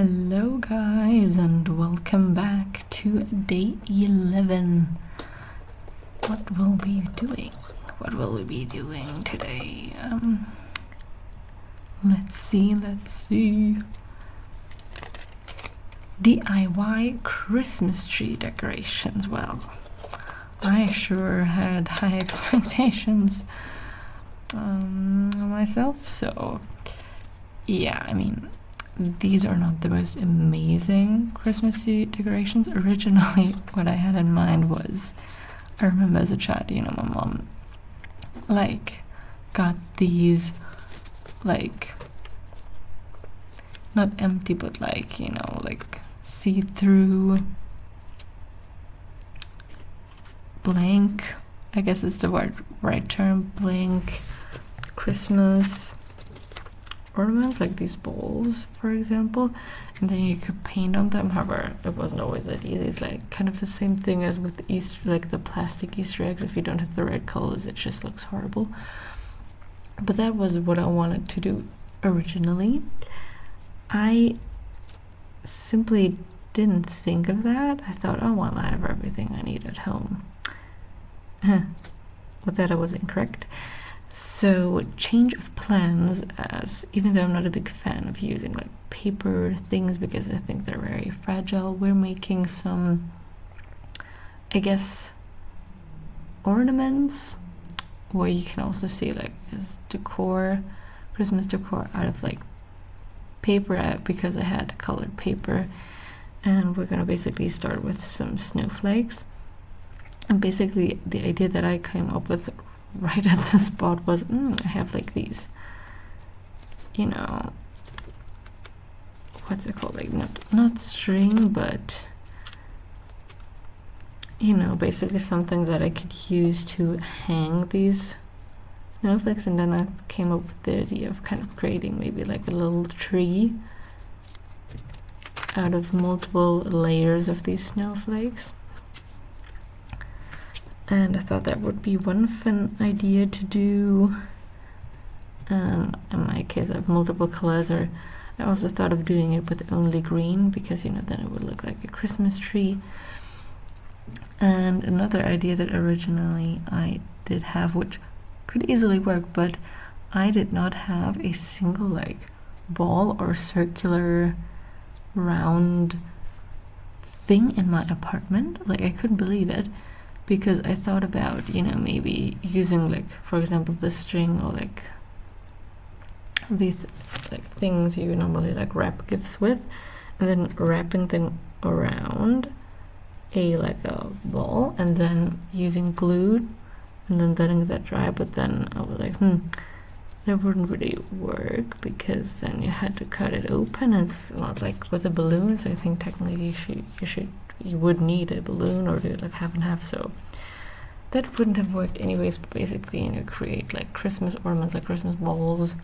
Hello guys, and welcome back to day 11. What will we be doing today? Let's see. DIY Christmas tree decorations. Well, I sure had high expectations myself, so yeah, I mean, these are not the most amazing Christmassy decorations. Originally, what I had in mind was, I remember as a child, my mom, got these, not empty, but see-through, blank, I guess is the right term, blank Christmas ornaments, like these bowls, for example, and then you could paint on them. However, it wasn't always that easy. It's kind of the same thing as with the plastic Easter eggs. If you don't have the right colors, it just looks horrible. But that was what I wanted to do originally. I simply didn't think of that. I thought, oh, well, I have everything I need at home. With that, I was incorrect. So, change of plans, as even though I'm not a big fan of using paper things because I think they're very fragile, we're making some, I guess, ornaments, or you can also see as decor, Christmas decor out of paper, because I had colored paper. And we're gonna basically start with some snowflakes. And basically the idea that I came up with right at the spot was, I have these, what's it called, not string, but basically something that I could use to hang these snowflakes. And then I came up with the idea of kind of creating maybe a little tree out of multiple layers of these snowflakes. And I thought that would be one fun idea to do. In my case, I have multiple colors, or I also thought of doing it with only green, because then it would look like a Christmas tree. And another idea that originally I did have, which could easily work, but I did not have a single ball or circular round thing in my apartment. I couldn't believe it. Because I thought about, maybe using for example, the string, or these things you normally wrap gifts with, and then wrapping them around a ball, and then using glue, and then letting that dry. But then I was that wouldn't really work, because then you had to cut it open. It's not with a balloon, so I think technically you would need a balloon, or do it half and half, so that wouldn't have worked anyways. But basically, create Christmas ornaments, Christmas balls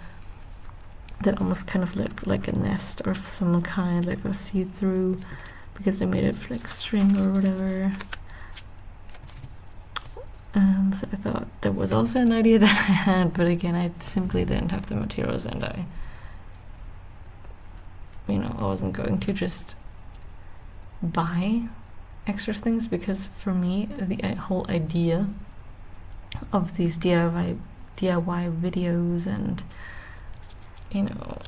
that almost kind of look like a nest or some kind, a see-through, because they made it string or whatever. So I thought that was also an idea that I had, but again, I simply didn't have the materials, and I wasn't going to just buy extra things, because for me the whole idea of these DIY videos and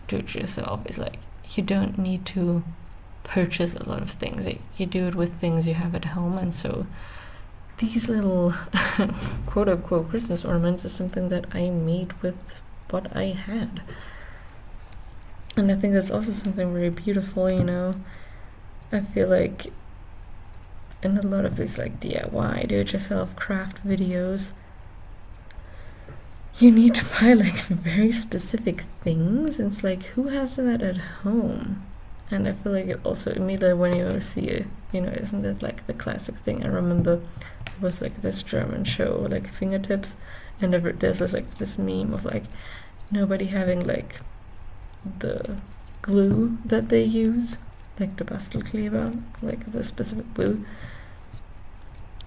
do it yourself is you don't need to purchase a lot of things. You do it with things you have at home. And so these little quote-unquote Christmas ornaments is something that I made with what I had, and I think that's also something very beautiful. I feel in a lot of these DIY, do-it-yourself craft videos, you need to buy very specific things. It's who has that at home? And I feel it also immediately when you see it, isn't it the classic thing? I remember it was this German show, Fingertips, and there's this meme of nobody having the glue that they use, the Bastelkleber, the specific glue,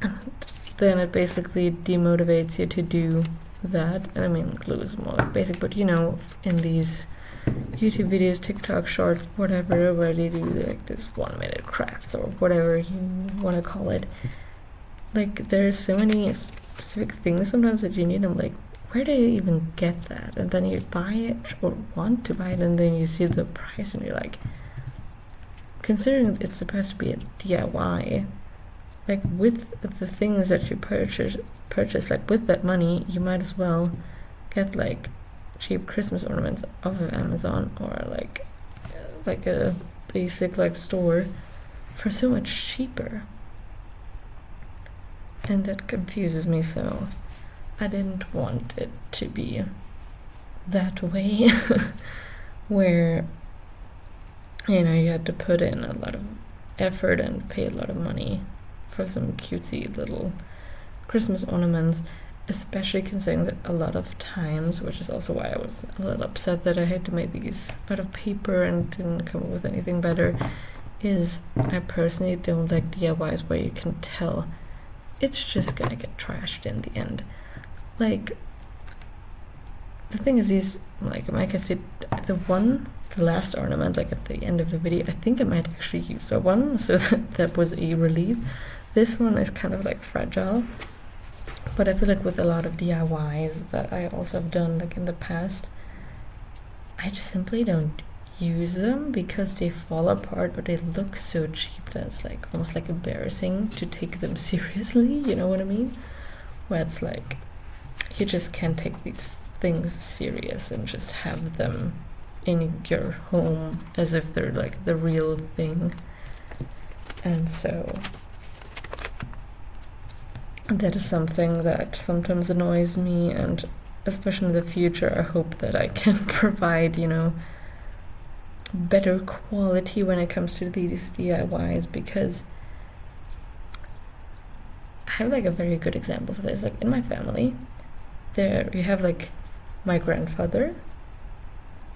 and then it basically demotivates you to do that. And I mean, glue is more basic, but in these YouTube videos, TikTok shorts, whatever, where they do like this 1-minute crafts or whatever you want to call it. Like there's so many specific things sometimes that you need. I'm like, where do you even get that? And then you buy it or want to buy it, and then you see the price and you're like, considering it's supposed to be a DIY, like with the things that you purchase, like with that money, you might as well get like cheap Christmas ornaments off of Amazon or like a basic like store for so much cheaper. And that confuses me, so I didn't want it to be that way where, you know, you had to put in a lot of effort and pay a lot of money for some cutesy little Christmas ornaments, especially considering that a lot of times, which is also why I was a little upset that I had to make these out of paper and didn't come up with anything better, is I personally don't like DIYs where you can tell it's just gonna get trashed in the end. Like, the thing is, these, like, I can see the last ornament, like at the end of the video, I think I might actually use that one, so that was a relief. This one is kind of like fragile, but I feel like with a lot of DIYs that I also have done like in the past, I just simply don't use them because they fall apart or they look so cheap that it's like almost like embarrassing to take them seriously, you know what I mean? Where it's like you just can't take these things serious and just have them in your home as if they're like the real thing. And so that is something that sometimes annoys me, and especially in the future I hope that I can provide, you know, better quality when it comes to these DIYs, because I have like a very good example for this. Like in my family, there you have like my grandfather,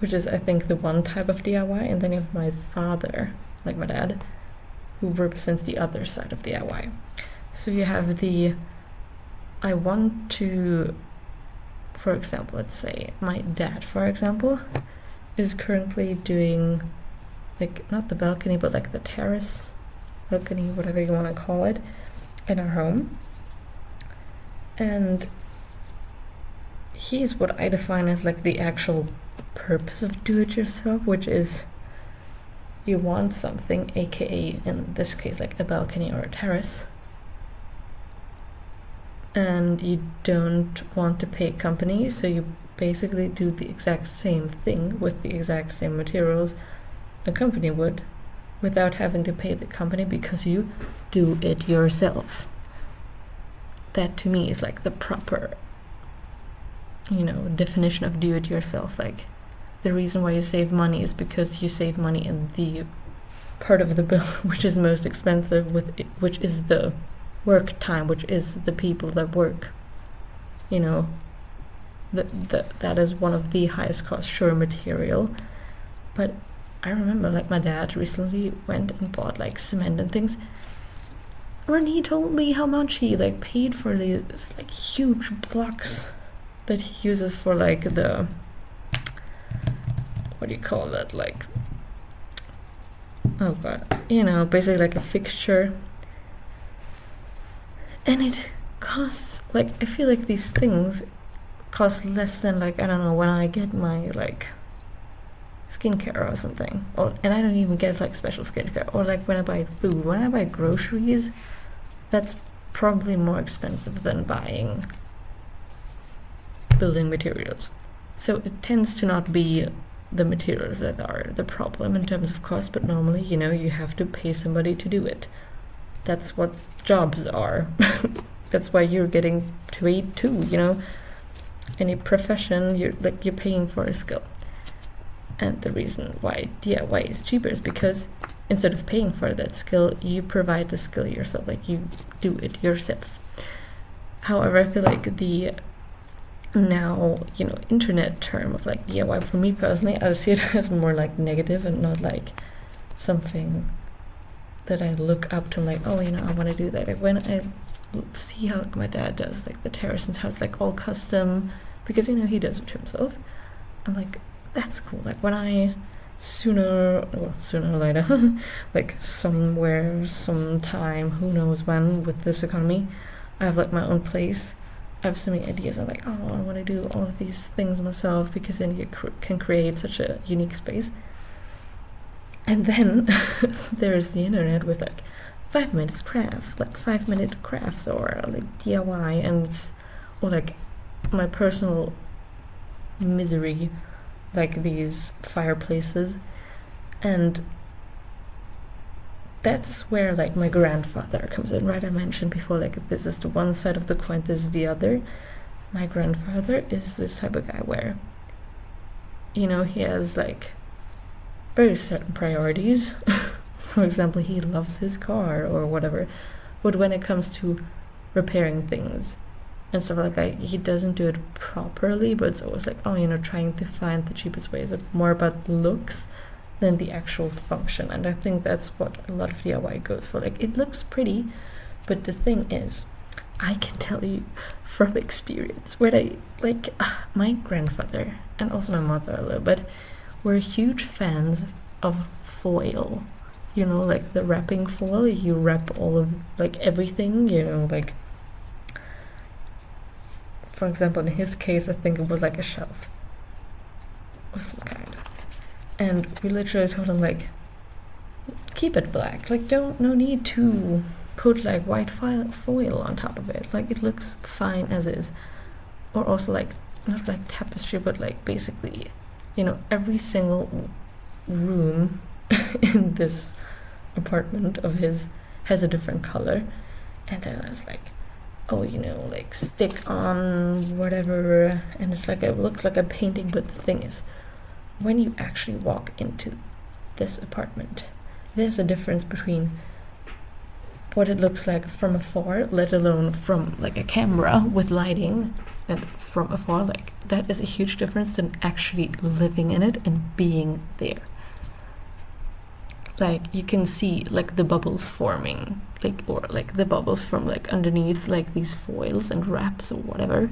which is I think the one type of DIY, and then you have my father, like my dad, who represents the other side of DIY. So you have the, I want to, for example, let's say my dad, for example, is currently doing like not the balcony but like the terrace, balcony, whatever you want to call it, in our home. And he's what I define as like the actual purpose of do-it-yourself, which is you want something, aka in this case like a balcony or a terrace, and you don't want to pay a company, so you basically do the exact same thing with the exact same materials a company would without having to pay the company because you do it yourself. That to me is like the proper, you know, definition of do it yourself. Like the reason why you save money is because you save money in the part of the bill which is most expensive, which is the work time, which is the people that work, you know. That is one of the highest cost, sure, material. But I remember like my dad recently went and bought like cement and things, and he told me how much he like paid for these like huge blocks that he uses for like the, what do you call that, like, oh god, you know, basically like a fixture. And it costs, like, I feel like these things cost less than, like, I don't know, when I get my, like, skincare or something. And I don't even get, like, special skincare. Or, like, when I buy food. When I buy groceries, that's probably more expensive than buying building materials. So it tends to not be the materials that are the problem in terms of cost, but normally, you know, you have to pay somebody to do it. That's what jobs are. That's why you're getting paid too, you know. Any profession, you're paying for a skill. And the reason why DIY is cheaper is because instead of paying for that skill, you provide the skill yourself, like you do it yourself. However, I feel like the now, you know, internet term of like DIY, for me personally, I see it as more like negative and not like something that I look up to, like, oh, you know, I want to do that. Like when I see how my dad does like the terrace and how it's like all custom, because, you know, he does it himself, I'm like, that's cool. Like when I sooner or later, like somewhere, sometime, who knows when, with this economy, I have like my own place. I have so many ideas. I'm like, oh, I want to do all of these things myself, because then you can create such a unique space. And then there's the internet with like 5 minutes craft, like 5-minute crafts, or like DIY, and or like my personal misery, like these fireplaces. And that's where like my grandfather comes in, right? I mentioned before, like this is the one side of the coin, this is the other. My grandfather is this type of guy where, you know, he has like very certain priorities. For example, he loves his car or whatever, but when it comes to repairing things and stuff like that, he doesn't do it properly, but it's always like, oh, you know, trying to find the cheapest ways. It's more about looks than the actual function. And I think that's what a lot of DIY goes for. Like, it looks pretty, but the thing is, I can tell you from experience, where I like my grandfather and also my mother a little bit were huge fans of foil. You know, like the wrapping foil, you wrap all of like everything, you know, like for example, in his case, I think it was like a shelf of some kind. And we literally told him, like, keep it black. Like, no need to put like white foil on top of it. Like, it looks fine as is. Or also like, not like tapestry, but like basically, you know, every single room in this apartment of his has a different color. And then I was like, oh, you know, like stick on whatever, and it's like, it looks like a painting. But the thing is, when you actually walk into this apartment, there's a difference between what it looks like from afar, let alone from like a camera with lighting, and from afar, like that is a huge difference than actually living in it and being there. Like, you can see like the bubbles forming, like, or like the bubbles from like underneath like these foils and wraps or whatever.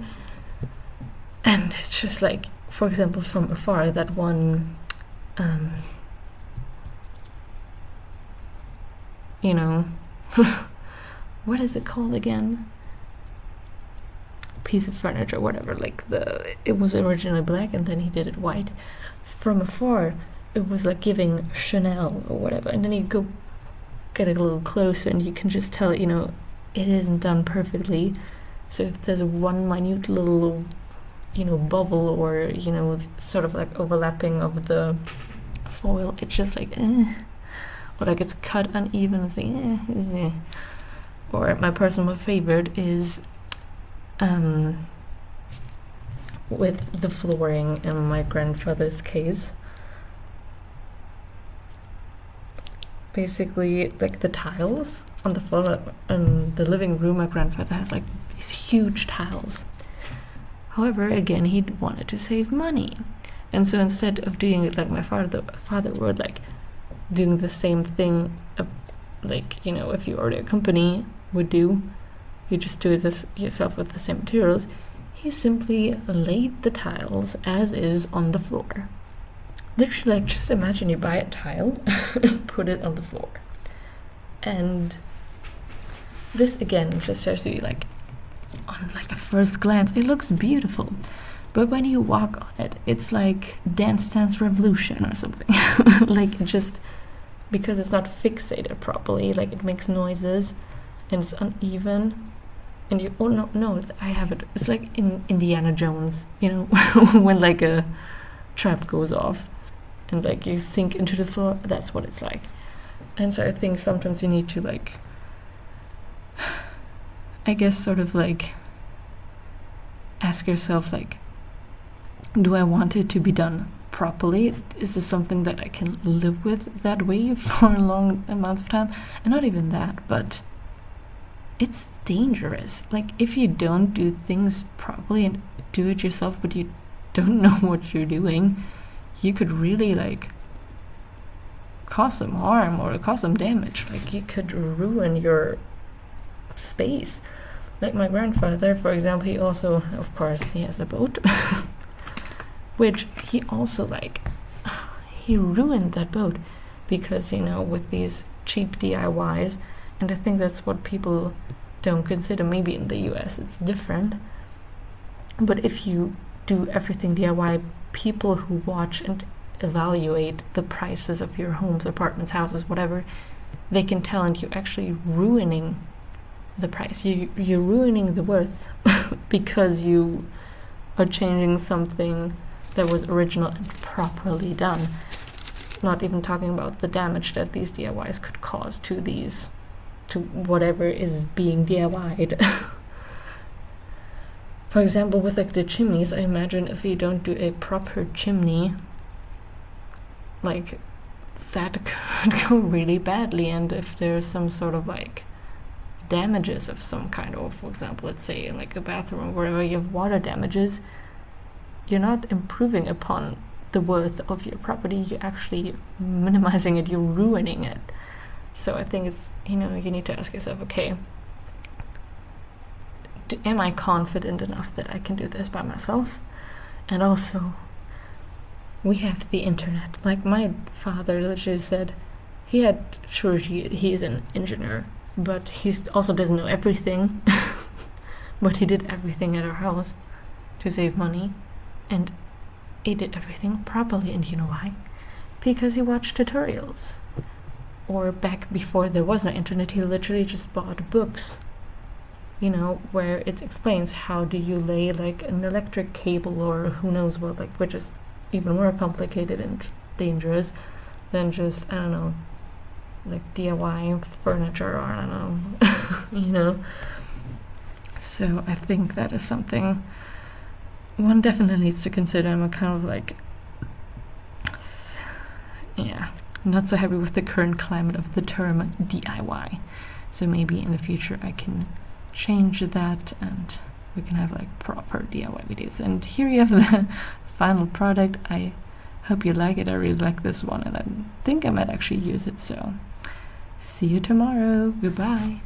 And it's just like, for example, from afar, that one you know, what is it called again? Piece of furniture, whatever. Like, it was originally black and then he did it white. From afar, it was like giving Chanel or whatever, and then you go get a little closer and you can just tell, you know, it isn't done perfectly. So if there's one minute little, you know, bubble, or, you know, sort of like overlapping of the foil, it's just like or like it's cut uneven, it's like Or my personal favorite is with the flooring in my grandfather's case. Basically, like the tiles on the floor in the living room, my grandfather has like these huge tiles. However, again, he wanted to save money, and so instead of doing it like my father would, like doing the same thing, like, you know, if you order a company would do, you just do this yourself with the same materials. He simply laid the tiles as is on the floor. Literally, like, just imagine you buy a tile and put it on the floor. And this again just shows you, like, on like a first glance, it looks beautiful. But when you walk on it, it's like Dance Dance Revolution or something. Like, just because it's not fixated properly, like it makes noises and it's uneven. And you, oh no, I have it. It's like in Indiana Jones, you know, when like a trap goes off and like you sink into the floor. That's what it's like. And so I think sometimes you need to, like, I guess, sort of like ask yourself, like, do I want it to be done properly? Is this something that I can live with that way for long amounts of time? And not even that, but it's dangerous. Like, if you don't do things properly and do it yourself, but you don't know what you're doing, you could really, like, cause some harm or cause some damage. Like, you could ruin your space. Like my grandfather, for example, he also, of course, he has a boat, which he also like, he ruined that boat because, you know, with these cheap DIYs, and I think that's what people don't consider. Maybe in the US it's different, but if you do everything DIY, people who watch and evaluate the prices of your homes, apartments, houses, whatever, they can tell, and you're actually ruining the price. You're ruining the worth because you are changing something that was original and properly done. Not even talking about the damage that these DIYs could cause to whatever is being DIY'd. For example, with like the chimneys, I imagine if you don't do a proper chimney, like that could go really badly, and if there's some sort of like damages of some kind, or for example, let's say in like a bathroom or wherever you have water damages, you're not improving upon the worth of your property, you're actually minimizing it, you're ruining it. So I think it's, you know, you need to ask yourself, okay, am I confident enough that I can do this by myself? And also, we have the internet. Like my father literally said, he is an engineer, but he also doesn't know everything. But he did everything at our house to save money, and he did everything properly. And you know why? Because he watched tutorials. Or back before there was no internet, he literally just bought books, you know, where it explains how do you lay like an electric cable or who knows what, like, which is even more complicated and dangerous than just, I don't know, like DIY furniture, or I don't know, you know. So I think that is something one definitely needs to consider. I'm kind of like, yeah, not so happy with the current climate of the term DIY. So maybe in the future I can change that and we can have like proper DIY videos. And here you have the final product. I hope you like it. I really like this one, and I think I might actually use it. So see you tomorrow. Goodbye.